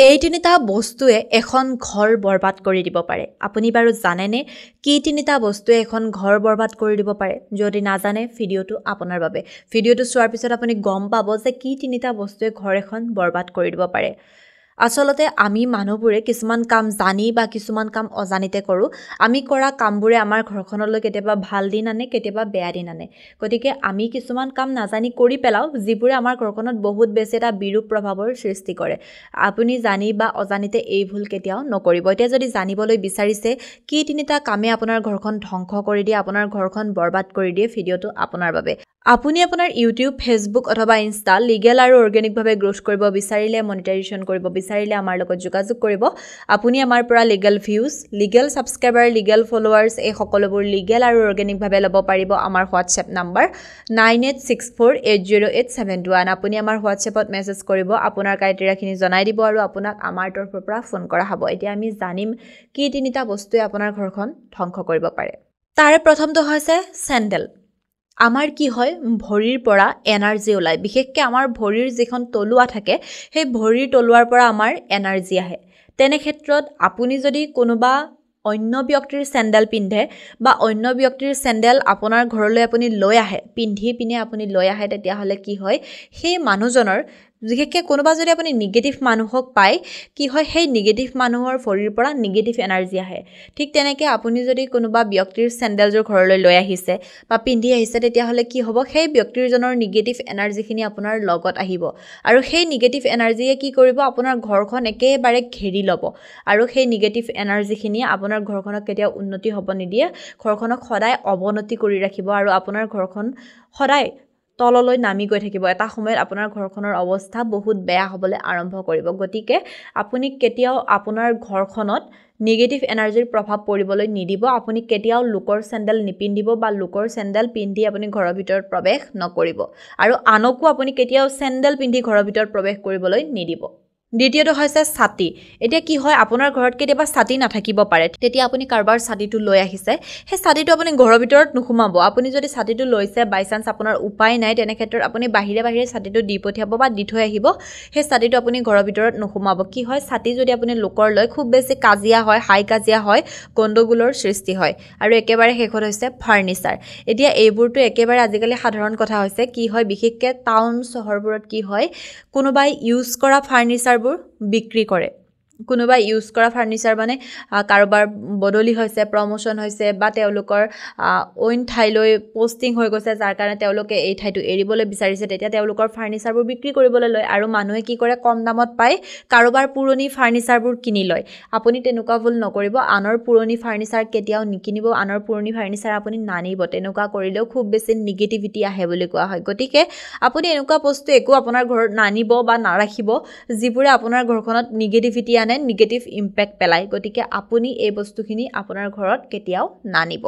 এই তিনিটা বস্তুৱে এখন ঘৰ বৰবাদ কৰি দিব পাৰে। আপুনি বাৰু জানেনে কি তিনিটা বস্তুৱে এখন ঘৰ বৰবাদ কৰি দিব পাৰে? যদি নাজানে ভিডিঅ'টো আপোনাৰ বাবে। ভিডিঅ'টো চোৱাৰ পিছত আপুনি গম পাব যে কি তিনিটা বস্তুৱে ঘৰ এখন বৰবাদ কৰি দিব পাৰে। আচলতে আমি মানুহবোৰে কিছুমান কাম জানি বা কিছুমান কাম অজানিতে কৰোঁ। আমি কৰা কামবোৰে আমাৰ ঘৰখনলৈ কেতিয়াবা ভাল দিন আনে, কেতিয়াবা বেয়া দিন আনে। গতিকে আমি কিছুমান কাম নাজানি কৰি পেলাওঁ, যিবোৰে আমাৰ ঘৰখনত বহুত বেছি এটা বিৰূপ প্ৰভাৱৰ সৃষ্টি কৰে। আপুনি জানি বা অজানিতে এই ভুল কেতিয়াও নকৰিব। এতিয়া যদি জানিবলৈ বিচাৰিছে কি তিনিটা কামে আপোনাৰ ঘৰখন ধ্বংস কৰি দিয়ে, আপোনাৰ ঘৰখন বৰবাদ কৰি দিয়ে, ভিডিঅ'টো আপোনাৰ বাবে। আপুনি আপোনাৰ ইউটিউব, ফেচবুক অথবা ইনষ্টা লিগেল আৰু অৰ্গেনিকভাৱে গ্ৰ'থ কৰিব বিচাৰিলে, মনিটাইজেশ্যন কৰিব বিচাৰিলে আমাৰ লগত যোগাযোগ কৰিব। আপুনি আমাৰ পৰা legal views, legal subscriber, legal followers এই সকলোবোৰ লিগেল আৰু অৰ্গেনিকভাৱে ল'ব পাৰিব আমাৰ হোৱাটছএপ নাম্বাৰ 9864808721। আপুনি আমাৰ হোৱাটছএপত মেছেজ কৰিব, আপোনাৰ ক্ৰাইটেৰিয়াখিনি জনাই দিব আৰু আপোনাক আমাৰ তৰফৰ পৰা ফোন কৰা হ'ব। এতিয়া আমি জানিম কি তিনিটা বস্তুৱে আপোনাৰ ঘৰখন ধ্বংস কৰিব পাৰে। তাৰে প্ৰথমটো হৈছে চেণ্ডেল। আমাৰ কি হয়, ভৰিৰ পৰা এনাৰ্জি ওলায়। বিশেষকৈ আমাৰ ভৰিৰ যিখন তলুৱা থাকে, সেই ভৰিৰ তলুৱাৰ পৰা আমাৰ এনাৰ্জি আহে। তেনে ক্ষেত্ৰত আপুনি যদি কোনোবা অন্য ব্যক্তিৰ চেণ্ডেল পিন্ধে বা অন্য ব্যক্তিৰ চেণ্ডেল আপোনাৰ ঘৰলৈ আপুনি লৈ আহে, পিন্ধি পিনে আপুনি লৈ আহে, তেতিয়াহ'লে কি হয়, সেই মানুহজনৰ বিশেষকৈ কোনোবা যদি আপুনি নিগেটিভ মানুহক পায়, কি হয়, সেই নিগেটিভ মানুহৰ ভৰিৰ পৰা নিগেটিভ এনাৰ্জি আহে। ঠিক তেনেকৈ আপুনি যদি কোনোবা ব্যক্তিৰ চেণ্ডেলযোৰ ঘৰলৈ লৈ আহিছে বা পিন্ধি আহিছে, তেতিয়াহ'লে কি হ'ব, সেই ব্যক্তিজনৰ নিগেটিভ এনাৰ্জিখিনি আপোনাৰ লগত আহিব আৰু সেই নিগেটিভ এনাৰ্জিয়ে কি কৰিব, আপোনাৰ ঘৰখন একেবাৰে ঘেৰি ল'ব আৰু সেই নিগেটিভ এনাৰ্জিখিনিয়ে আপোনাৰ ঘৰখনক কেতিয়াও উন্নতি হ'ব নিদিয়ে, ঘৰখনক সদায় অৱনতি কৰি ৰাখিব আৰু আপোনাৰ ঘৰখন সদায় তললৈ নামি গৈ থাকিব। এটা সময়ত আপোনাৰ ঘৰখনৰ অৱস্থা বহুত বেয়া হ'বলৈ আৰম্ভ কৰিব। গতিকে আপুনি কেতিয়াও আপোনাৰ ঘৰখনত নিগেটিভ এনাৰ্জিৰ প্ৰভাৱ পৰিবলৈ নিদিব। আপুনি কেতিয়াও লোকৰ চেণ্ডেল নিপিন্ধিব বা লোকৰ চেণ্ডেল পিন্ধি আপুনি ঘৰৰ ভিতৰত প্ৰৱেশ নকৰিব আৰু আনকো আপুনি কেতিয়াও চেণ্ডেল পিন্ধি ঘৰৰ ভিতৰত প্ৰৱেশ কৰিবলৈ নিদিব। দ্বিতীয়টো হৈছে ছাতি। এতিয়া কি হয়, আপোনাৰ ঘৰত কেতিয়াবা ছাতি নাথাকিব পাৰে, তেতিয়া আপুনি কাৰোবাৰ ছাতিটো লৈ আহিছে, সেই ছাতিটো আপুনি ঘৰৰ ভিতৰত নোসোমাব। আপুনি যদি ছাতিটো লৈছে, বাই চান্স আপোনাৰ উপায় নাই, তেনে ক্ষেত্ৰত আপুনি বাহিৰে বাহিৰে ছাতিটো দি পঠিয়াব বা দি থৈ আহিব। সেই ছাতিটো আপুনি ঘৰৰ ভিতৰত নোসোমাব। কি হয়, ছাতি যদি আপুনি লোকৰ লয়, খুব বেছি কাজিয়া হয়, হাই কাজিয়া হয়, গণ্ডগোলৰ সৃষ্টি হয়। আৰু একেবাৰে শেষত হৈছে ফাৰ্নিচাৰ। এতিয়া এইবোৰতো একেবাৰে আজিকালি সাধাৰণ কথা হৈছে। কি হয়, বিশেষকৈ টাউন চহৰবোৰত কি হয়, কোনোবাই ইউজ কৰা ফাৰ্নিচাৰবোৰ বিক্ৰী কৰে। কোনোবাই ইউজ কৰা ফাৰ্নিচাৰ মানে কাৰোবাৰ বদলি হৈছে, প্ৰমোশ্যন হৈছে বা তেওঁলোকৰ অইন ঠাইলৈ পষ্টিং হৈ গৈছে, যাৰ কাৰণে তেওঁলোকে এই ঠাইটো এৰিবলৈ বিচাৰিছে, তেতিয়া তেওঁলোকৰ ফাৰ্নিচাৰবোৰ বিক্ৰী কৰিবলৈ লয় আৰু মানুহে কি কৰে, কম দামত পায়, কাৰোবাৰ পুৰণি ফাৰ্নিচাৰবোৰ কিনি লয়। আপুনি তেনেকুৱা ভুল নকৰিব। আনৰ পুৰণি ফাৰ্নিচাৰ কেতিয়াও নিকিনিব, আনৰ পুৰণি ফাৰ্নিচাৰ আপুনি নানিব। তেনেকুৱা কৰিলেও খুব বেছি নিগেটিভিটি আহে বুলি কোৱা হয়। গতিকে আপুনি এনেকুৱা বস্তু একো আপোনাৰ ঘৰত নানিব বা নাৰাখিব, যিবোৰে আপোনাৰ ঘৰখনত নিগেটিভিটি আনে, নিগেটিভ ইম্পেক্ট পেলায়। গতিকে আপুনি এই বস্তুখিনি আপোনাৰ ঘৰত কেতিয়াও নানিব।